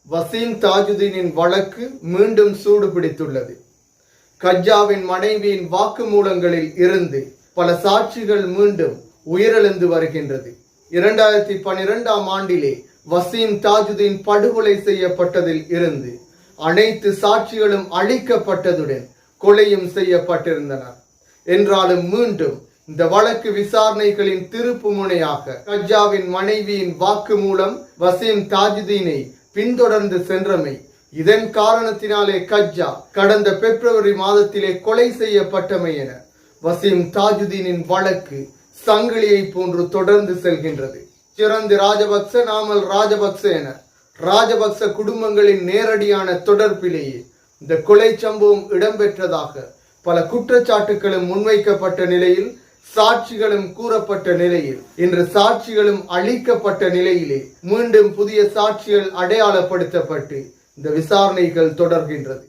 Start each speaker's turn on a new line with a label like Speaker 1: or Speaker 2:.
Speaker 1: வசீம் தாஜுதீனின் வழக்கு மீண்டும் சூடு பிடித்துள்ளது. கஜ்ஜாவின் மனைவியின் வாக்குமூலங்களில் இருந்து பல சாட்சிகள் மீண்டும் உயிரிழந்து வருகின்றது. 2012ஆம் ஆண்டிலே வசீம் தாஜுதீன் படுகொலை செய்யப்பட்டதில் இருந்து அனைத்து சாட்சிகளும் அழிக்கப்பட்டதுடன் கொலையும் செய்யப்பட்டிருந்தனர். என்றாலும் மீண்டும் இந்த வழக்கு விசாரணைகளின் திருப்பு முனையாக கஜ்ஜாவின் மனைவியின் வாக்குமூலம் வசீம் தாஜுதீனை பின்தொடர்ந்து சென்றமை, இதன் காரணத்தினாலே கஜ்ஜா கடந்த பிப்ரவரி மாதத்திலே கொலை செய்யப்பட்டமை என வசீம் தாஜுதீனின் வழக்கு சங்கிலியை போன்று தொடர்ந்து செல்கின்றது. சிறந்து ராஜபக்ச நாமல் ராஜபக்ச என ராஜபக்ச குடும்பங்களின் நேரடியான தொடர்பிலேயே இந்த கொலை சம்பவம் இடம்பெற்றதாக பல குற்றச்சாட்டுகளும் முன்வைக்கப்பட்ட நிலையில், சாட்சிகளும் கூறப்பட்ட நிலையில், இன்று சாட்சிகளும் அளிக்கப்பட்ட நிலையிலே மீண்டும் புதிய சாட்சிகள் அடையாளப்படுத்தப்பட்டு இந்த விசாரணைகள் தொடர்கின்றது.